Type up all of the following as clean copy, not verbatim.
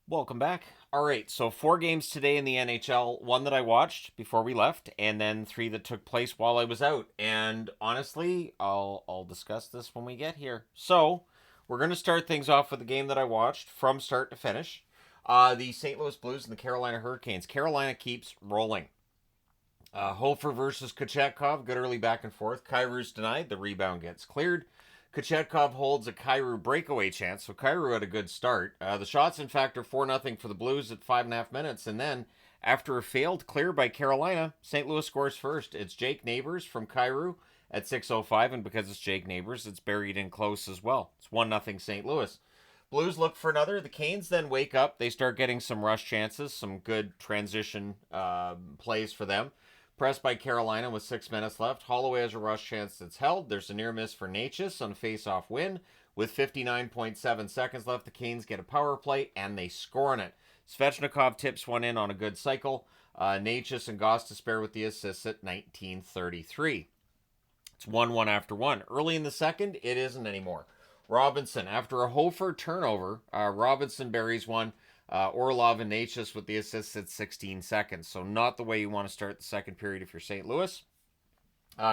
Welcome back. All right, so 4 games today in the NHL. One that I watched before we left, and then 3 that took place while I was out. And honestly, I'll discuss this when we get here. So we're gonna start things off with the game that I watched from start to finish. The St. Louis Blues and the Carolina Hurricanes. Carolina keeps rolling. Hofer versus Kochetkov, good early back and forth. Kairu's denied. The rebound gets cleared. Kochetkov holds a Kairu breakaway chance, so Kairu had a good start. The shots, in fact, are 4-0 for the Blues at 5.5 minutes, and then after a failed clear by Carolina, St. Louis scores first. It's Jake Neighbors from Kairu at 6:05, and because it's Jake Neighbors, it's buried in close as well. It's 1-0 St. Louis. Blues look for another. The Canes then wake up. They start getting some rush chances, some good transition plays for them. Pressed by Carolina with 6 minutes left. Holloway has a rush chance that's held. There's a near miss for Natchez on a face-off win. With 59.7 seconds left, the Canes get a power play, and they score on it. Svechnikov tips one in on a good cycle. Natchez and Goss to spare with the assists at 19:33. It's 1-1 after one. Early in the second, it isn't anymore. Robinson, after a Hofer turnover, Robinson buries one. Orlov and Natchez with the assists at 16 seconds. So not the way you want to start the second period if you're St. Louis.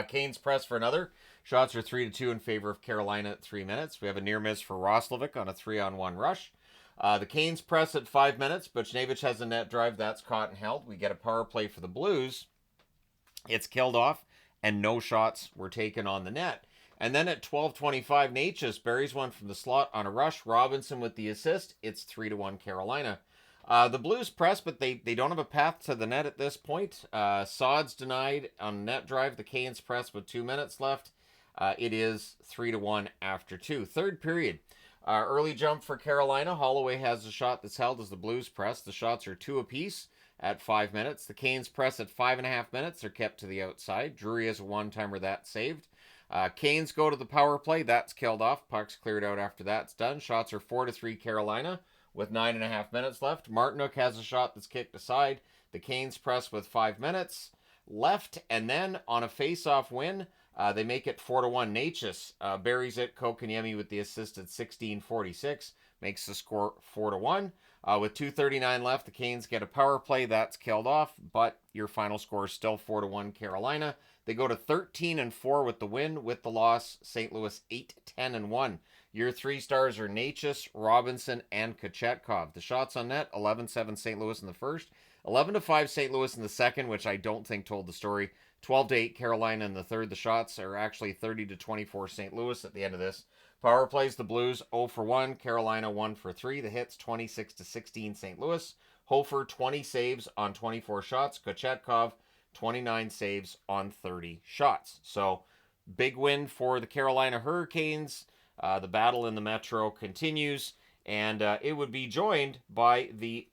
Canes press for another. Shots are 3-2 in favor of Carolina at 3 minutes. We have a near miss for Roslovic on a 3-on-1 rush. The Canes press at 5 minutes. Buchnevich has a net drive. That's caught and held. We get a power play for the Blues. It's killed off, and no shots were taken on the net. And then at 12:25, Natchez buries one from the slot on a rush. Robinson with the assist. It's 3-1 Carolina. The Blues press, but they don't have a path to the net at this point. Sod's denied on net drive. The Canes press with 2 minutes left. It is 3-1 after two. Third period. Early jump for Carolina. Holloway has a shot that's held as the Blues press. The shots are 2 apiece at 5 minutes. The Canes press at 5.5 minutes. They're kept to the outside. Drury has a one-timer that's saved. Canes go to the power play. That's killed off. Puck's cleared out after that's done. Shots are 4-3 Carolina with 9.5 minutes left. Martinook has a shot that's kicked aside. The Canes press with 5 minutes left. And then on a face-off win, they make it 4-1. Natchez buries it. Kokaniemi with the assist at 16:46 makes the score 4-1. With 2:39 left, the Canes get a power play. That's killed off, but your final score is still 4-1 Carolina. They go to 13-4 with the win. With the loss, St. Louis 8-10-1. Your 3 stars are Natchez, Robinson, and Kochetkov. The shots on net, 11-7 St. Louis in the first, 11-5 St. Louis in the second, which I don't think told the story. 12-8 Carolina in the third. The shots are actually 30-24 St. Louis at the end of this. Power plays the Blues 0 for 1, Carolina 1 for 3. The hits 26-16 St. Louis. Hofer 20 saves on 24 shots. Kochetkov 29 saves on 30 shots. So big win for the Carolina Hurricanes. The battle in the Metro continues, and it would be joined by the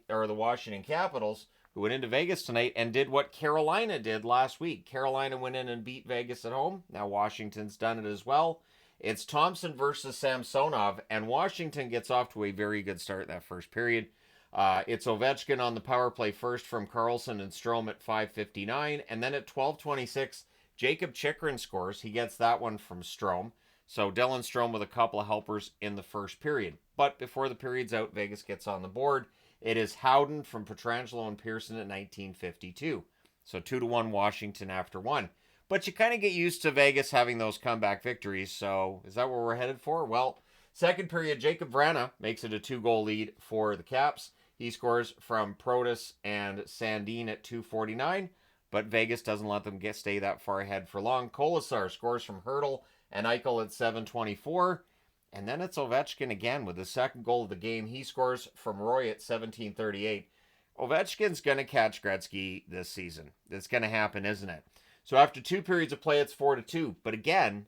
Washington Capitals, who went into Vegas tonight and did what Carolina did last week. Carolina went in and beat Vegas at home. Now Washington's done it as well. It's Thompson versus Samsonov, and Washington gets off to a very good start that first period. It's Ovechkin on the power play first from Carlson and Strome at 5:59, and then at 12:26, Jacob Chychrun scores. He gets that one from Strome. So Dylan Strome with a couple of helpers in the first period. But before the period's out, Vegas gets on the board. It is Howden from Pietrangelo and Pearson at 19:52. So 2-1 Washington after one. But you kind of get used to Vegas having those comeback victories. So is that where we're headed for? Well, second period, Jacob Vrana makes it a 2-goal lead for the Caps. He scores from Protas and Sandin at 2:49, but Vegas doesn't let them stay that far ahead for long. Kolasar scores from Hurdle and Eichel at 7:24, and then it's Ovechkin again with the second goal of the game. He scores from Roy at 17:38. Ovechkin's going to catch Gretzky this season. It's going to happen, isn't it? So after 2 periods of play, it's 4-2, but again,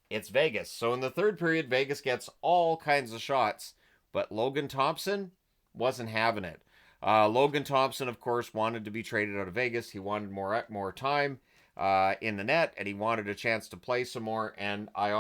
it's Vegas. So in the third period, Vegas gets all kinds of shots, but Logan Thompson wasn't having it. Logan Thompson, of course, wanted to be traded out of Vegas. He wanted more time in the net, and he wanted a chance to play some more. And I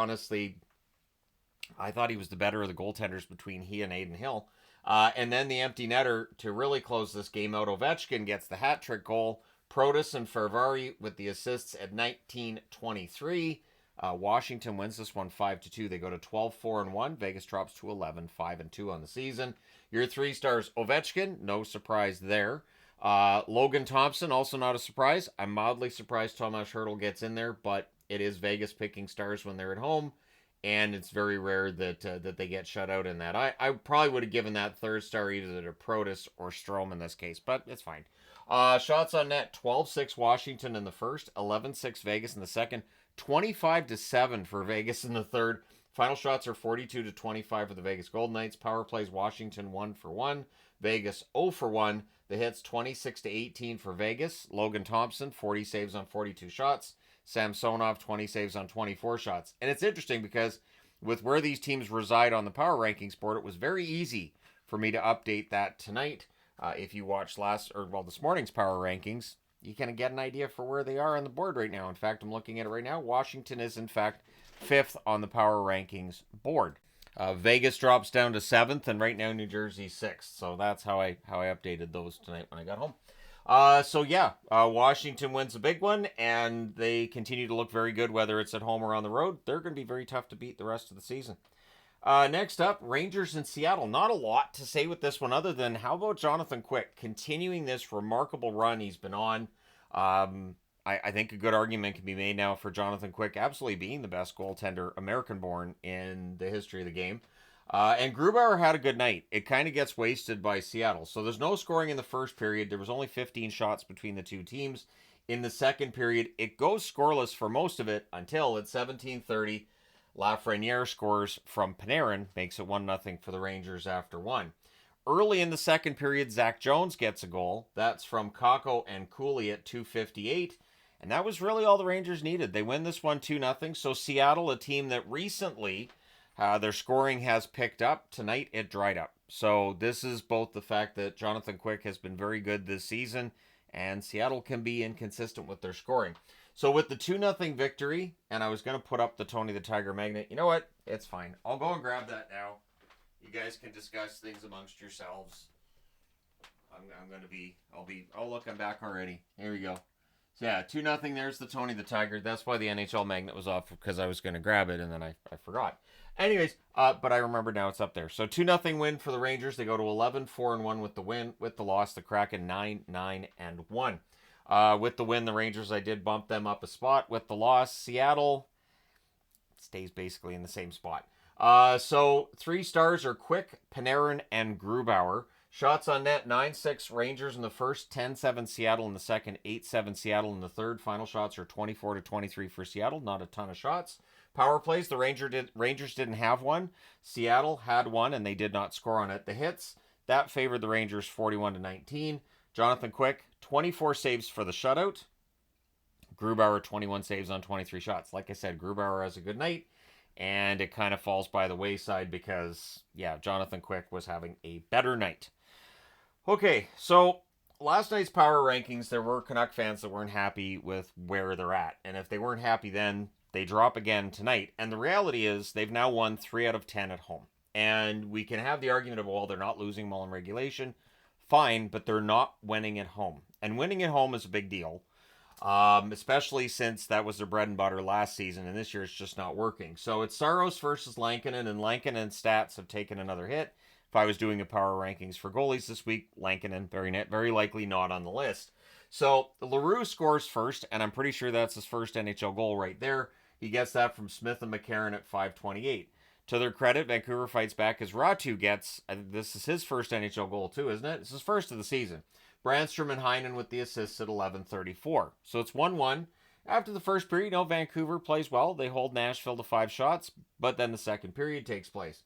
thought he was the better of the goaltenders between he and Adin Hill. And then the empty netter to really close this game out. Ovechkin gets the hat trick goal. Protas and Ferrari with the assists at 19:23. Washington wins this one 5-2. They go to 12-4-1. Vegas drops to 11-5-2 on the season. Your 3 stars, Ovechkin, no surprise there. Logan Thompson, also not a surprise. I'm mildly surprised Tomas Hertl gets in there, but it is Vegas picking stars when they're at home, and it's very rare that they get shut out in that. I probably would have given that 3rd star either to Protas or Strome in this case, but it's fine. Shots on net, 12-6 Washington in the first, 11-6 Vegas in the second, 25-7 for Vegas in the third. Final shots are 42-25 for the Vegas Golden Knights. Power plays, Washington 1-for-1, Vegas 0-for-1. The hits 26-18 for Vegas. Logan Thompson 40 saves on 42 shots. Samsonov 20 saves on 24 shots. And it's interesting because with where these teams reside on the power rankings board, it was very easy for me to update that tonight. If you watched this morning's power rankings, you can get an idea for where they are on the board right now. In fact, I'm looking at it right now. Washington is, in fact, 5th on the power rankings board. Vegas drops down to 7th, and right now New Jersey's 6th. So that's how I updated those tonight when I got home. Washington wins a big one, and they continue to look very good, whether it's at home or on the road. They're going to be very tough to beat the rest of the season. Next up, Rangers in Seattle. Not a lot to say with this one other than how about Jonathan Quick continuing this remarkable run he's been on. I think a good argument can be made now for Jonathan Quick absolutely being the best goaltender, American-born, in the history of the game. And Grubauer had a good night. It kind of gets wasted by Seattle. So there's no scoring in the first period. There was only 15 shots between the two teams. In the second period, it goes scoreless for most of it until at 17:30, Lafreniere scores from Panarin, makes it 1-0 for the Rangers after 1. Early in the second period, Zach Jones gets a goal. That's from Kakko and Cooley at 2:58. And that was really all the Rangers needed. They win this one 2-0. So Seattle, a team that recently their scoring has picked up, tonight it dried up. So this is both the fact that Jonathan Quick has been very good this season, and Seattle can be inconsistent with their scoring. So with the 2-0 victory, and I was going to put up the Tony the Tiger magnet. You know what? It's fine. I'll go and grab that now. You guys can discuss things amongst yourselves. Oh, look, I'm back already. Here we go. So yeah, 2-0, there's the Tony the Tiger. That's why the NHL magnet was off, because I was going to grab it, and then I forgot. Anyways, but I remember now it's up there. So 2-0 win for the Rangers. They go to 11-4-1 with the win. With the loss, the Kraken 9-9-1. With the win, the Rangers, I did bump them up a spot. With the loss, Seattle stays basically in the same spot. So 3 stars are Quick, Panarin, and Grubauer. Shots on net, 9-6 Rangers in the first, 10-7 Seattle in the second, 8-7 Seattle in the third. Final shots are 24-23 for Seattle. Not a ton of shots. Power plays, the Rangers didn't have one. Seattle had one, and they did not score on it. The hits, that favored the Rangers 41-19. Jonathan Quick, 24 saves for the shutout. Grubauer, 21 saves on 23 shots. Like I said, Grubauer has a good night, and it kind of falls by the wayside because, yeah, Jonathan Quick was having a better night. Okay, so last night's power rankings, there were Canuck fans that weren't happy with where they're at. And if they weren't happy then, they drop again tonight. And the reality is they've now won 3 out of 10 at home. And we can have the argument of, well, they're not losing them all in regulation. Fine, but they're not winning at home. And winning at home is a big deal, especially since that was their bread and butter last season, and this year it's just not working. So it's Saros versus Lankinen, and Lankinen's stats have taken another hit. If I was doing a power rankings for goalies this week, Lankinen very likely not on the list. So LaRue scores first, and I'm pretty sure that's his first NHL goal right there. He gets that from Smith and McCarron at 5:28. To their credit, Vancouver fights back as Ratu gets, this is his first NHL goal too, isn't it? It's his first of the season. Brandstrom and Heinen with the assists at 11:34. So it's 1-1. After the first period, Vancouver plays well. They hold Nashville to 5 shots, but then the second period takes place.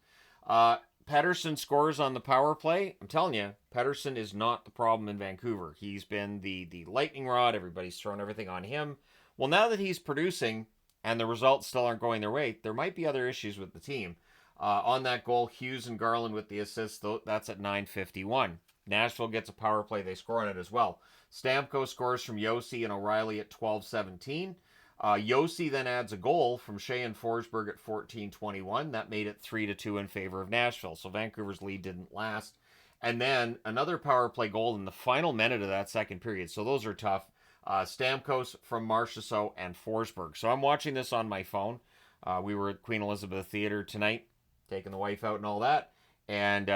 Pettersson scores on the power play. I'm telling you, Pettersson is not the problem in Vancouver. He's been the lightning rod. Everybody's thrown everything on him. Well, now that he's producing and the results still aren't going their way, there might be other issues with the team. On that goal, Hughes and Garland with the assist, that's at 9:51. Nashville gets a power play. They score on it as well. Stamkos scores from Yossi and O'Reilly at 12:17. Yossi then adds a goal from Shea and Forsberg at 14:21. That made it 3-2 in favor of Nashville. So Vancouver's lead didn't last. And then another power play goal in the final minute of that second period. So those are tough. Stamkos from Marchessault and Forsberg. So I'm watching this on my phone. We were at Queen Elizabeth Theatre tonight, taking the wife out and all that. And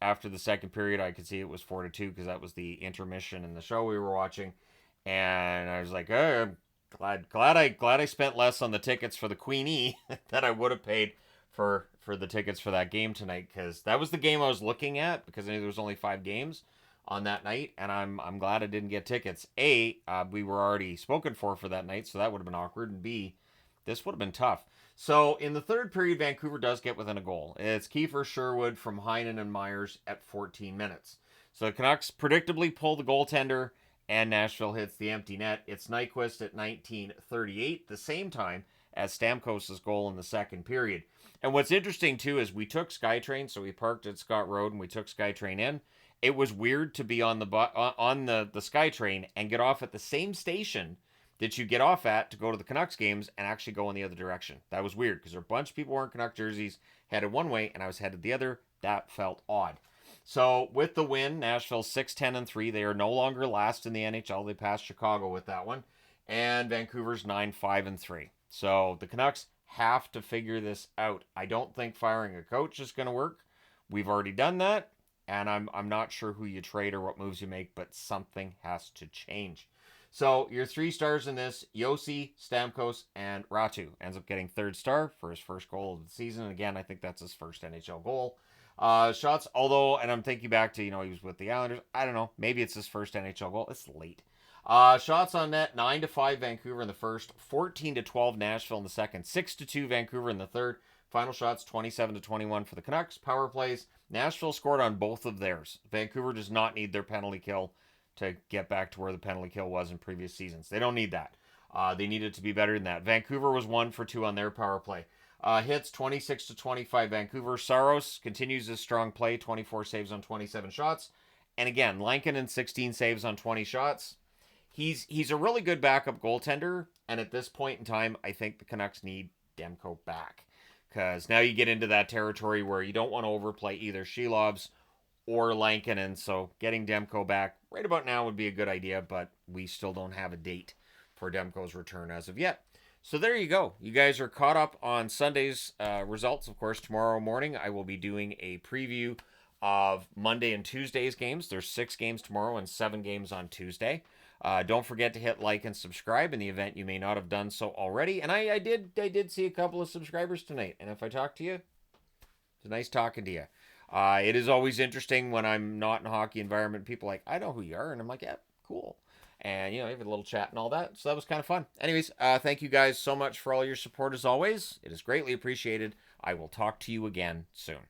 after the second period, I could see it was 4-2 because that was the intermission in the show we were watching. And I was like, oh, glad I spent less on the tickets for the Queenie that I would have paid for the tickets for that game tonight, because that was the game I was looking at, because I knew there was only 5 games on that night, and I'm glad I didn't get tickets. A, we were already spoken for that night, so that would have been awkward, and B, this would have been tough. So in the third period, Vancouver does get within a goal. It's Kiefer Sherwood from Heinen and Myers at 14 minutes. So the Canucks predictably pull the goaltender, and Nashville hits the empty net. It's Nyquist at 19:38, the same time as Stamkos' goal in the second period. And what's interesting too is we took SkyTrain, so we parked at Scott Road and we took SkyTrain in. It was weird to be on the SkyTrain and get off at the same station that you get off at to go to the Canucks games and actually go in the other direction. That was weird because there were a bunch of people wearing Canucks jerseys headed one way and I was headed the other. That felt odd. So with the win, Nashville 6-10-3. They are no longer last in the NHL. They passed Chicago with that one. And Vancouver's 9-5-3. So the Canucks have to figure this out. I don't think firing a coach is going to work. We've already done that. And I'm not sure who you trade or what moves you make, but something has to change. So your 3 stars in this, Josi, Stamkos, and Ratu ends up getting 3rd star for his first goal of the season. And again, I think that's his first NHL goal. Shots, although, and I'm thinking back to, he was with the Islanders. I don't know. Maybe it's his first NHL goal. It's late. Shots on net, 9-5 Vancouver in the first, 14-12 Nashville in the second, 6-2 Vancouver in the third. Final shots, 27-21 for the Canucks. Power plays, Nashville scored on both of theirs. Vancouver does not need their penalty kill to get back to where the penalty kill was in previous seasons. They don't need that. They need it to be better than that. Vancouver was 1 for 2 on their power play. Hits 26-25 Vancouver. Saros continues his strong play, 24 saves on 27 shots. And again, Lankinen 16 saves on 20 shots. He's a really good backup goaltender, and at this point in time, I think the Canucks need Demko back. Because now you get into that territory where you don't want to overplay either Shilovs or Lankinen, so getting Demko back right about now would be a good idea, but we still don't have a date for Demko's return as of yet. So there you go. You guys are caught up on Sunday's results. Of course, tomorrow morning I will be doing a preview of Monday and Tuesday's games. There's 6 games tomorrow and 7 games on Tuesday. Don't forget to hit like and subscribe in the event you may not have done so already. And I did see a couple of subscribers tonight. And if I talk to you, it's nice talking to you. It is always interesting when I'm not in a hockey environment. People are like, I know who you are. And I'm like, yeah, cool. And, you have a little chat and all that. So that was kind of fun. Anyways, thank you guys so much for all your support as always. It is greatly appreciated. I will talk to you again soon.